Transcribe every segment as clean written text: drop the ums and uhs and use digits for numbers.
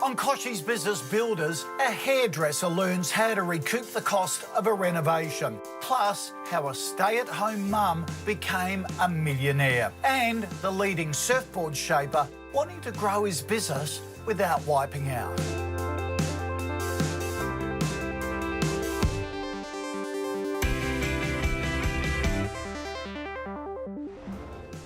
On Kochie's Business Builders, a hairdresser learns how to recoup the cost of a renovation, plus how a stay-at-home mum became a millionaire, and the leading surfboard shaper wanting to grow his business without wiping out.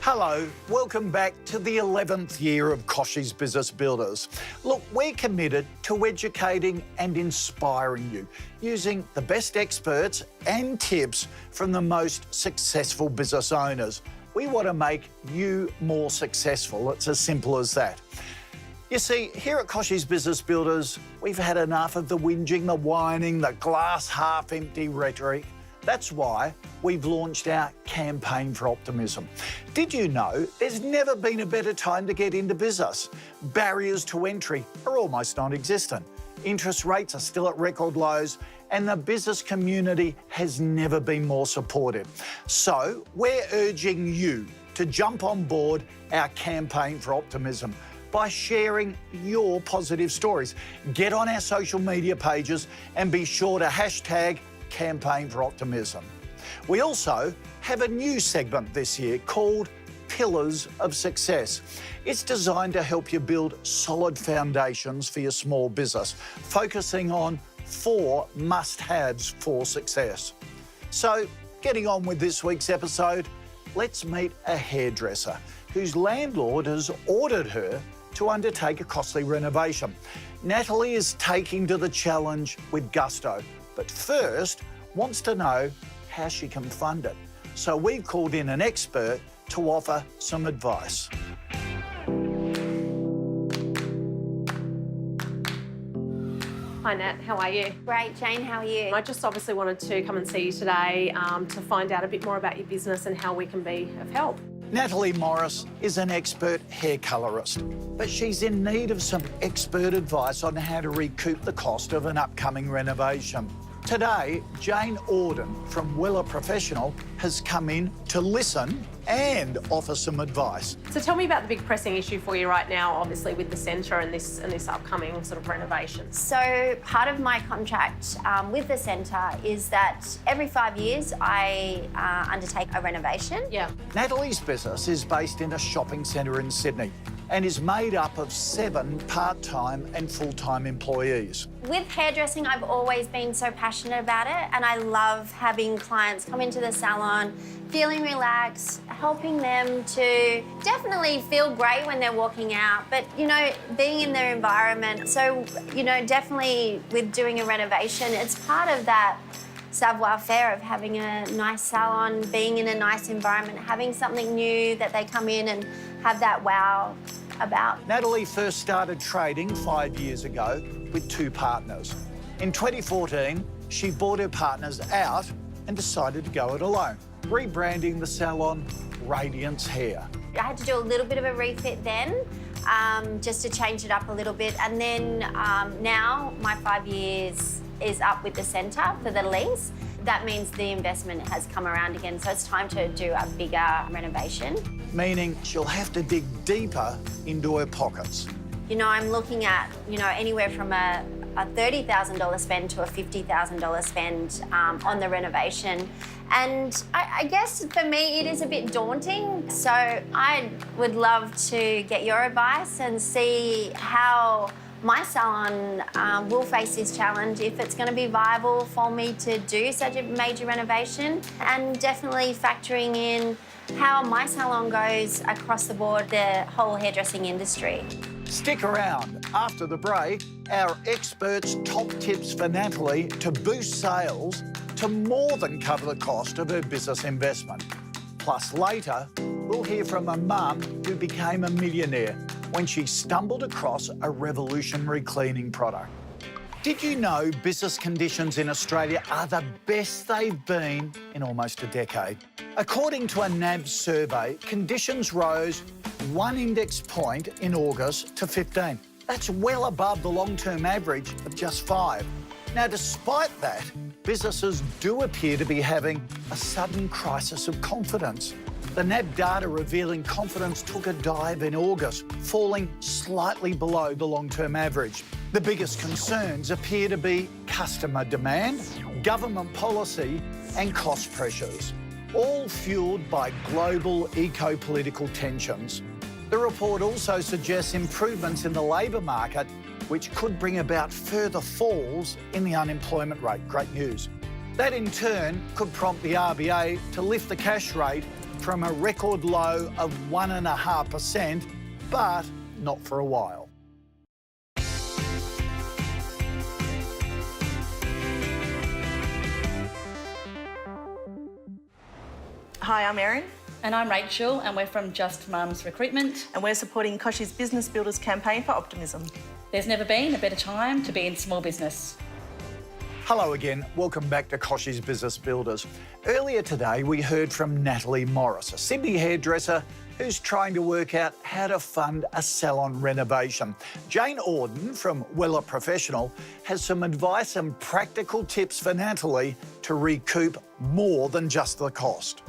Hello, welcome back to the 11th year of Kochie's Business Builders. Look, we're committed to educating and inspiring you using the best experts and tips from the most successful business owners. We want to make you more successful. It's as simple as that. You see, here at Kochie's Business Builders, we've had enough of the whinging, the whining, the glass half-empty rhetoric. That's why we've launched our campaign for optimism. Did you know there's never been a better time to get into business? Barriers to entry are almost non-existent. Interest rates are still at record lows, and the business community has never been more supportive. So we're urging you to jump on board our campaign for optimism by sharing your positive stories. Get on our social media pages and be sure to hashtag Campaign for Optimism. We also have a new segment this year called Pillars of Success. It's designed to help you build solid foundations for your small business, focusing on 4 must-haves for success. So, getting on with this week's episode, let's meet a hairdresser whose landlord has ordered her to undertake a costly renovation. Natalie is taking to the challenge with gusto, but first wants to know how she can fund it. So we've called in an expert to offer some advice. Hi Nat, how are you? Great, Jane, how are you? I just obviously wanted to come and see you today to find out a bit more about your business and how we can be of help. Natalie Morris is an expert hair colourist, but she's in need of some expert advice on how to recoup the cost of an upcoming renovation. Today, Jane Ordin from Wella Professional has come in to listen and offer some advice. So tell me about the big pressing issue for you right now, obviously with the centre and this upcoming sort of renovation. So part of my contract with the centre is that every 5 years I undertake a renovation. Yeah. Natalie's business is based in a shopping centre in Sydney and is made up of 7 part-time and full-time employees. With hairdressing, I've always been so passionate about it, and I love having clients come into the salon, feeling relaxed, helping them to definitely feel great when they're walking out, but, you know, being in their environment. So, you know, definitely with doing a renovation, it's part of that savoir-faire of having a nice salon, being in a nice environment, having something new that they come in and have that wow about. Natalie first started trading 5 years ago with 2 partners. In 2014, she bought her partners out and decided to go it alone, rebranding the salon Radiance Hair. I had to do a little bit of a refit then, just to change it up a little bit. And then now my 5 years is up with the centre for the lease. That means the investment has come around again, so it's time to do a bigger renovation. Meaning she'll have to dig deeper into her pockets. You know, I'm looking at, you know, anywhere from a $30,000 spend to a $50,000 spend on the renovation. And I guess for me, it is a bit daunting. So I would love to get your advice and see how my salon will face this challenge, if it's going to be viable for me to do such a major renovation, and definitely factoring in how my salon goes across the board, the whole hairdressing industry. Stick around. After the break, our experts' top tips for Natalie to boost sales to more than cover the cost of her business investment. Plus later, we'll hear from a mum who became a millionaire when she stumbled across a revolutionary cleaning product. Did you know business conditions in Australia are the best they've been in almost a decade? According to a NABS survey, conditions rose 1 index point in August to 15. That's well above the long-term average of just 5. Now, despite that, businesses do appear to be having a sudden crisis of confidence. The NAB data revealing confidence took a dive in August, falling slightly below the long-term average. The biggest concerns appear to be customer demand, government policy and cost pressures, all fuelled by global eco-political tensions. The report also suggests improvements in the labour market, which could bring about further falls in the unemployment rate. Great news. That in turn could prompt the RBA to lift the cash rate from a record low of 1.5%, but not for a while. Hi, I'm Erin. And I'm Rachel, and we're from Just Mum's Recruitment. And we're supporting Kochie's Business Builders campaign for optimism. There's never been a better time to be in small business. Hello again, welcome back to Kochie's Business Builders. Earlier today we heard from Natalie Morris, a Sydney hairdresser who's trying to work out how to fund a salon renovation. Jane Ordin from Wella Professional has some advice and practical tips for Natalie to recoup more than just the cost.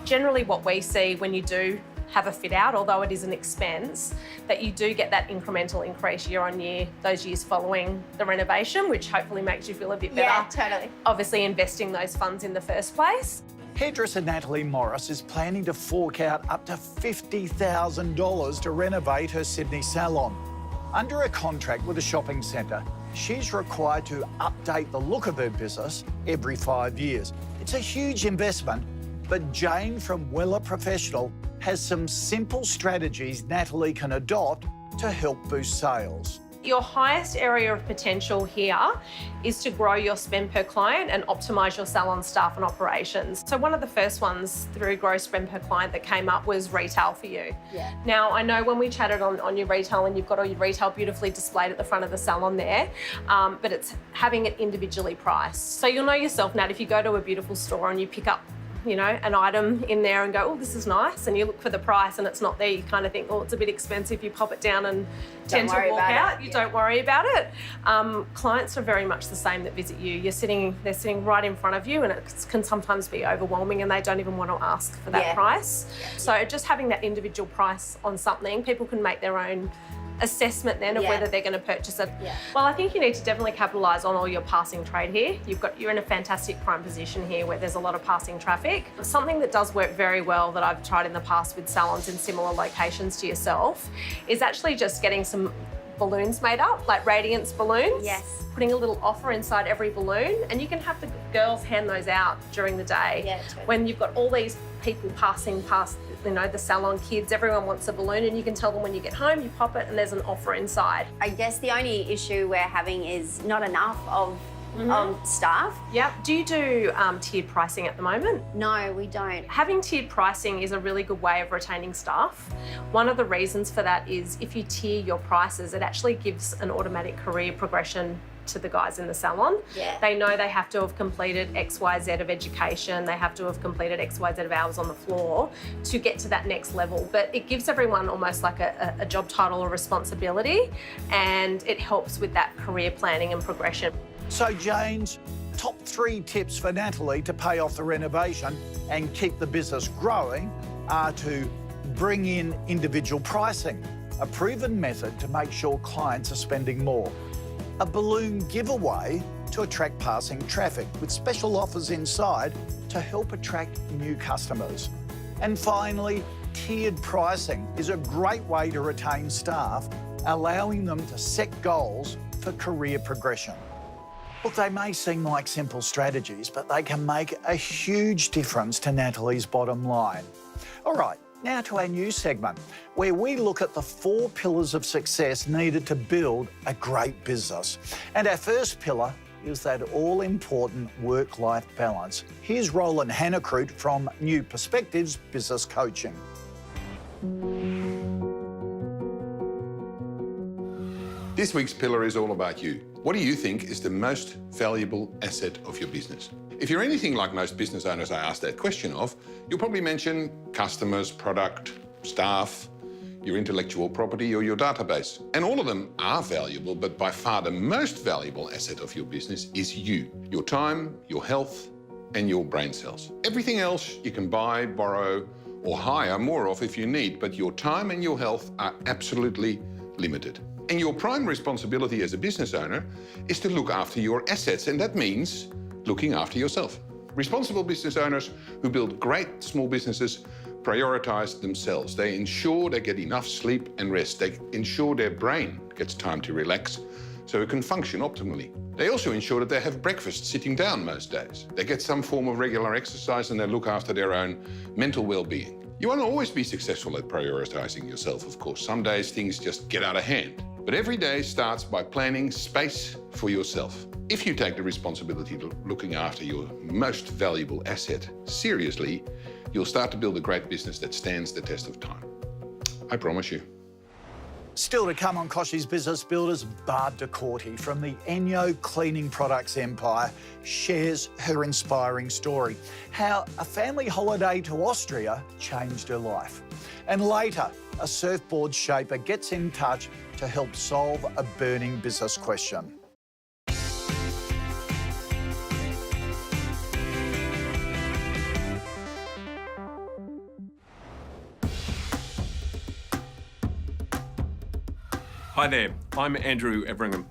Generally what we see when you do have a fit out, although it is an expense, that you do get that incremental increase year on year, those years following the renovation, which hopefully makes you feel a bit better. Yeah, totally. Obviously investing those funds in the first place. Hairdresser Natalie Morris is planning to fork out up to $50,000 to renovate her Sydney salon. Under a contract with a shopping centre, she's required to update the look of her business every 5 years. It's a huge investment, but Jane from Wella Professional has some simple strategies Natalie can adopt to help boost sales. Your highest area of potential here is to grow your spend per client and optimise your salon staff and operations. So one of the first ones through grow spend per client that came up was retail for you. Yeah. Now, I know when we chatted on your retail, and you've got all your retail beautifully displayed at the front of the salon there, but it's having it individually priced. So you'll know yourself, Nat, if you go to a beautiful store and you pick up an item in there and go, oh, this is nice, and you look for the price and it's not there, you kind of think, oh, it's a bit expensive, you pop it down and tend to walk out. You don't worry about it. Clients are very much the same that visit you. They're sitting right in front of you, and it can sometimes be overwhelming and they don't even want to ask for that price. So just having that individual price on something, people can make their own assessment then of whether they're going to purchase it. Well, I think you need to definitely capitalise on all your passing trade here. You're in a fantastic prime position here where there's a lot of passing traffic. Something that does work very well that I've tried in the past with salons in similar locations to yourself is actually just getting some balloons made up, like Radiance balloons. Yes. Putting a little offer inside every balloon, and you can have the girls hand those out during the day. Yeah, totally. When you've got all these people passing past, the salon, kids, everyone wants a balloon, and you can tell them when you get home, you pop it and there's an offer inside. I guess the only issue we're having is not enough of staff. Yep. Do you do tiered pricing at the moment? No, we don't. Having tiered pricing is a really good way of retaining staff. One of the reasons for that is if you tier your prices, it actually gives an automatic career progression to the guys in the salon. Yeah. They know they have to have completed X, Y, Z of education. They have to have completed X, Y, Z of hours on the floor to get to that next level. But it gives everyone almost like a job title or responsibility, and it helps with that career planning and progression. So Jane's top 3 tips for Natalie to pay off the renovation and keep the business growing are to bring in individual pricing, a proven method to make sure clients are spending more, a balloon giveaway to attract passing traffic with special offers inside to help attract new customers. And finally, tiered pricing is a great way to retain staff, allowing them to set goals for career progression. Look, they may seem like simple strategies, but they can make a huge difference to Natalie's bottom line. All right, now to our new segment, where we look at the 4 pillars of success needed to build a great business. And our first pillar is that all-important work-life balance. Here's Roland Hannacroot from New Perspectives Business Coaching. This week's pillar is all about you. What do you think is the most valuable asset of your business? If you're anything like most business owners I ask that question of, you'll probably mention customers, product, staff. your intellectual property, or your database. And all of them are valuable, but by far the most valuable asset of your business is you. Your time, your health, and your brain cells. Everything else you can buy, borrow, or hire more of if you need, but your time and your health are absolutely limited. And your prime responsibility as a business owner is to look after your assets, and that means looking after yourself. Responsible business owners who build great small businesses prioritise themselves. They ensure they get enough sleep and rest. They ensure their brain gets time to relax so it can function optimally. They also ensure that they have breakfast sitting down most days. They get some form of regular exercise and they look after their own mental well-being. You won't always be successful at prioritising yourself, of course. Some days things just get out of hand. But every day starts by planning space for yourself. If you take the responsibility of looking after your most valuable asset seriously, you'll start to build a great business that stands the test of time. I promise you. Still to come on Kochie's Business Builders, Barb De Corti from the ENJO cleaning products empire shares her inspiring story, how a family holiday to Austria changed her life. And later, a surfboard shaper gets in touch to help solve a burning business question. Hi there, I'm Andrew Everingham.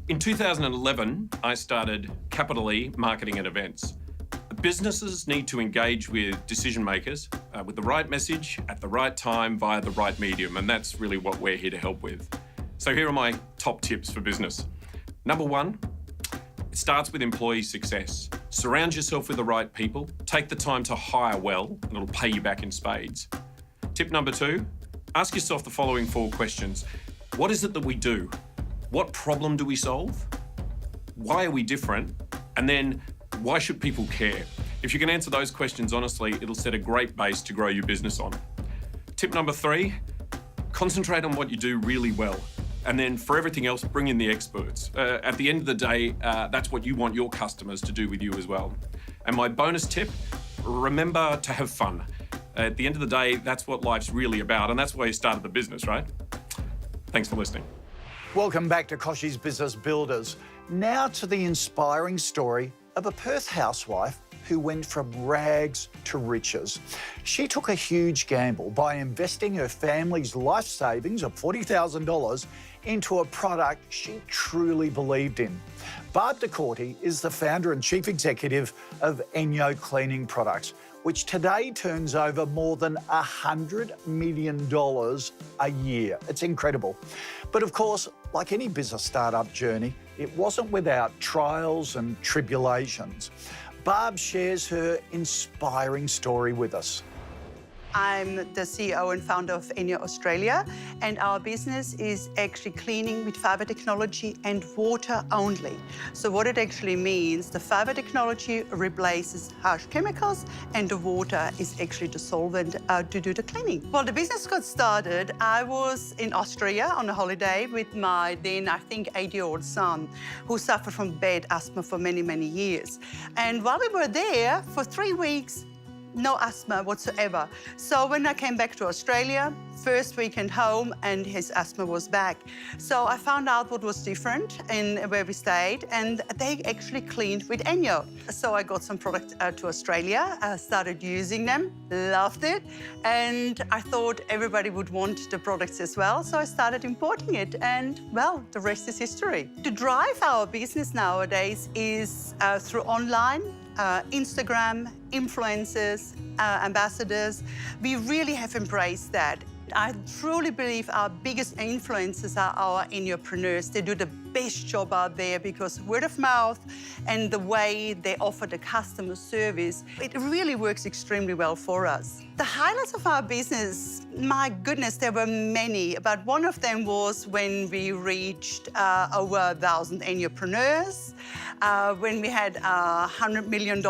In 2011, I started Capital E Marketing and Events. Businesses need to engage with decision makers with the right message at the right time via the right medium, and that's really what we're here to help with. So here are my top tips for business. Number one, it starts with employee success. Surround yourself with the right people, take the time to hire well, and it'll pay you back in spades. Tip number two, ask yourself the following 4 questions. What is it that we do? What problem do we solve? Why are we different? And then, why should people care? If you can answer those questions honestly, it'll set a great base to grow your business on. Tip number 3, concentrate on what you do really well. And then for everything else, bring in the experts. At the end of the day, that's what you want your customers to do with you as well. And my bonus tip, remember to have fun. At the end of the day, that's what life's really about, and that's why you started the business, right? Thanks for listening. Welcome back to Kochie's Business Builders. Now to the inspiring story of a Perth housewife who went from rags to riches. She took a huge gamble by investing her family's life savings of $40,000 into a product she truly believed in. Barb De Corti is the founder and chief executive of ENJO Cleaning Products, which today turns over more than $100 million a year. It's incredible. But of course, like any business startup journey, it wasn't without trials and tribulations. Barb shares her inspiring story with us. I'm the CEO and founder of ENJO Australia, and our business is actually cleaning with fibre technology and water only. So what it actually means, the fibre technology replaces harsh chemicals and the water is actually the solvent to do the cleaning. Well, the business got started, I was in Austria on a holiday with my then, I think, 8-year-old son, who suffered from bad asthma for many, many years. And while we were there for 3 weeks, no asthma whatsoever. So when I came back to Australia, first weekend home, and his asthma was back. So I found out what was different in where we stayed, and they actually cleaned with ENJO. So I got some product to Australia, started using them, loved it, and I thought everybody would want the products as well. So I started importing it, and well, the rest is history. To drive our business nowadays is through online, Instagram, influencers, ambassadors. We really have embraced that. I truly believe our biggest influencers are our ENJOpreneurs. They do the best job out there because word of mouth and the way they offer the customer service, it really works extremely well for us. The highlights of our business, my goodness, there were many, but one of them was when we reached over 1,000 ENJOpreneurs, when we had a $100 million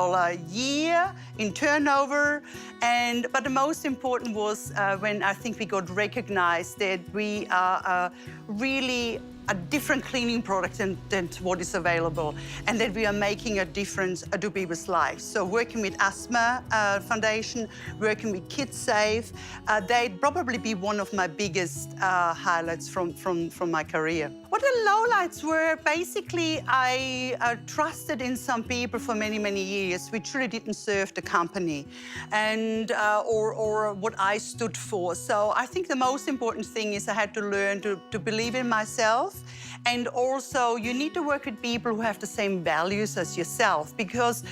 year in turnover, but the most important was when I think we got recognized that we are really a different cleaning product than what is available, and that we are making a difference to people's lives. So working with Asthma Foundation, working with Kids Safe, they'd probably be one of my biggest highlights from my career. What the lowlights were, basically, I trusted in some people for many, many years, which really didn't serve the company and or what I stood for. So I think the most important thing is I had to learn to believe in myself, and also you need to work with people who have the same values as yourself, because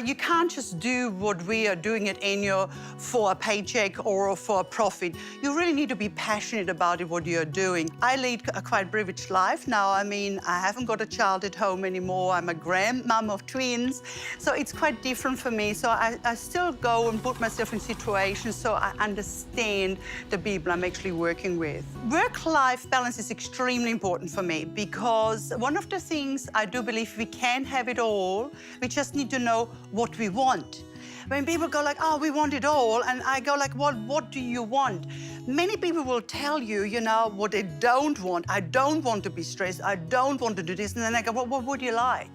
you can't just do what we are doing at ENJO for a paycheck or for a profit. You really need to be passionate about what you're doing. I lead a quite privileged life now. I mean, I haven't got a child at home anymore. I'm a grandmom of twins, so it's quite different for me. So I still go and put myself in situations so I understand the people I'm actually working with. Work-life balance is extremely important for me, because one of the things I do believe we can have it all. We just need to know what we want. When people go like, oh, we want it all, and I go like, well, what do you want? Many people will tell you, you know, what they don't want. I don't want to be stressed. I don't want to do this. And then I go, well, what would you like?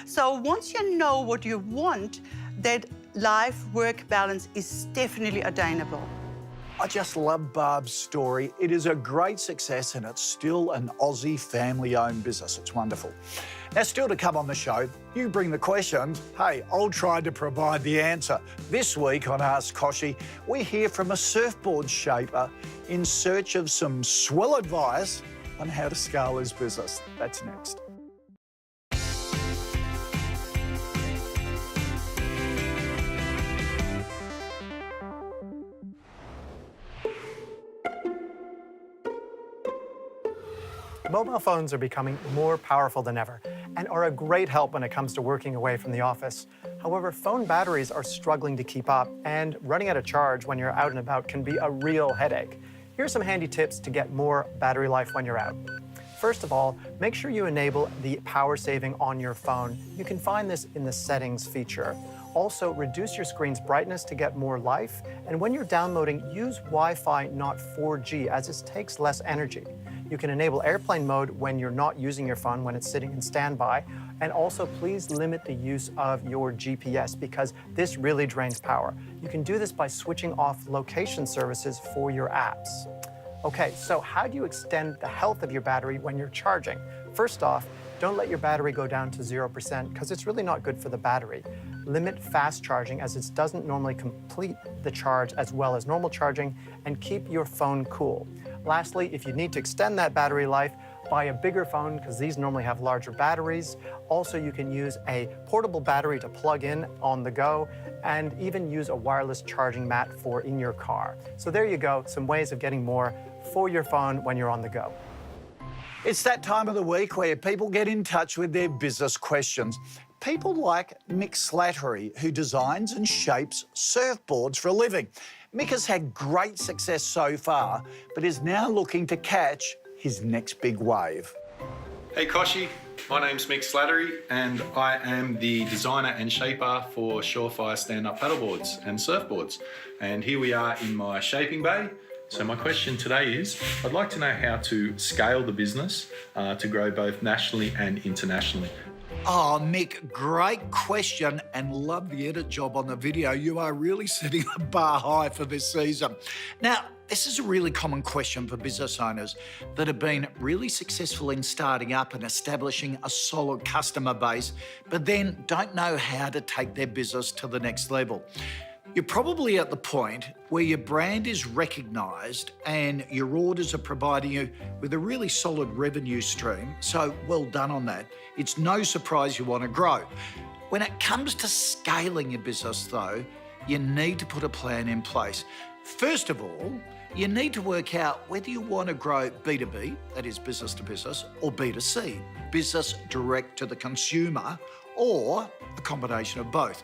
So once you know what you want, that life-work balance is definitely attainable. I just love Barb's story. It is a great success and it's still an Aussie family-owned business. It's wonderful. Now, still to come on the show, you bring the questions. Hey, I'll try to provide the answer. This week on Ask Kochie, we hear from a surfboard shaper in search of some swell advice on how to scale his business. That's next. Mobile phones are becoming more powerful than ever and are a great help when it comes to working away from the office. However, phone batteries are struggling to keep up, and running out of charge when you're out and about can be a real headache. Here's some handy tips to get more battery life when you're out. First of all, make sure you enable the power saving on your phone. You can find this in the settings feature. Also, reduce your screen's brightness to get more life, and when you're downloading, use Wi-Fi, not 4G, as this takes less energy. You can enable airplane mode when you're not using your phone, when it's sitting in standby. And also, please limit the use of your GPS, because this really drains power. You can do this by switching off location services for your apps. Okay, so how do you extend the health of your battery when you're charging? First off, don't let your battery go down to 0%, because it's really not good for the battery. Limit fast charging, as it doesn't normally complete the charge as well as normal charging, and keep your phone cool. Lastly, if you need to extend that battery life, buy a bigger phone, because these normally have larger batteries. Also, you can use a portable battery to plug in on the go, and even use a wireless charging mat for in your car. So there you go, some ways of getting more for your phone when you're on the go. It's that time of the week where people get in touch with their business questions. People like Mick Slattery, who designs and shapes surfboards for a living. Mick has had great success so far, but is now looking to catch his next big wave. Hey Kochie, my name's Mick Slattery and I am the designer and shaper for Surefire stand-up paddleboards and surfboards. And here we are in my shaping bay. So my question today is, I'd like to know how to scale the business to grow both nationally and internationally. Oh, Mick, great question, and love the edit job on the video. You are really setting the bar high for this season. Now, this is a really common question for business owners that have been really successful in starting up and establishing a solid customer base, but then don't know how to take their business to the next level. You're probably at the point where your brand is recognised and your orders are providing you with a really solid revenue stream, so well done on that. It's no surprise you want to grow. When it comes to scaling your business though, you need to put a plan in place. First of all, you need to work out whether you want to grow B2B, that is business to business, or B2C, business direct to the consumer, or a combination of both.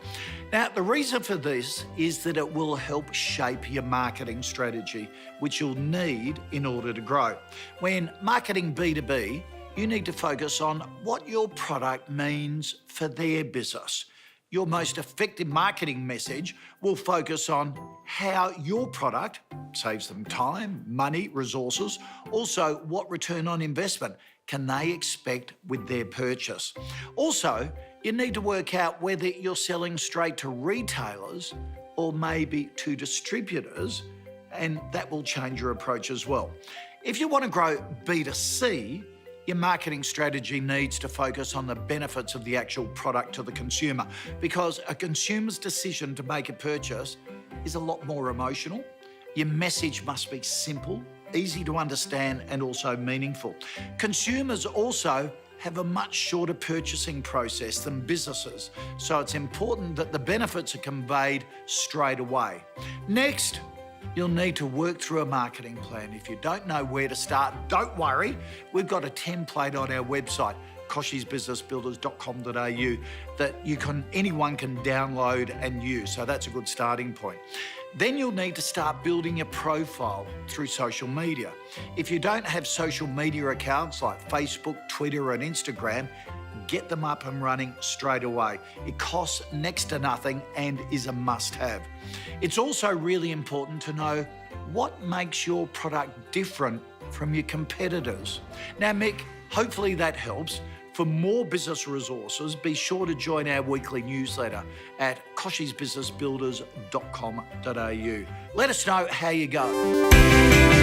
Now, the reason for this is that it will help shape your marketing strategy, which you'll need in order to grow. When marketing B2B, you need to focus on what your product means for their business. Your most effective marketing message will focus on how your product saves them time, money, resources. Also, what return on investment can they expect with their purchase. Also, you need to work out whether you're selling straight to retailers or maybe to distributors, and that will change your approach as well. If you want to grow B2C, your marketing strategy needs to focus on the benefits of the actual product to the consumer, because a consumer's decision to make a purchase is a lot more emotional. Your message must be simple, easy to understand, and also meaningful. Consumers also have a much shorter purchasing process than businesses, so it's important that the benefits are conveyed straight away. Next, you'll need to work through a marketing plan. If you don't know where to start, don't worry. We've got a template on our website, kochiesbusinessbuilders.com.au, that anyone can download and use, so that's a good starting point. Then you'll need to start building your profile through social media. If you don't have social media accounts like Facebook, Twitter and Instagram, get them up and running straight away. It costs next to nothing and is a must-have. It's also really important to know what makes your product different from your competitors. Now, Mick, hopefully that helps. For more business resources, be sure to join our weekly newsletter at kochiesbusinessbuilders.com.au. Let us know how you go.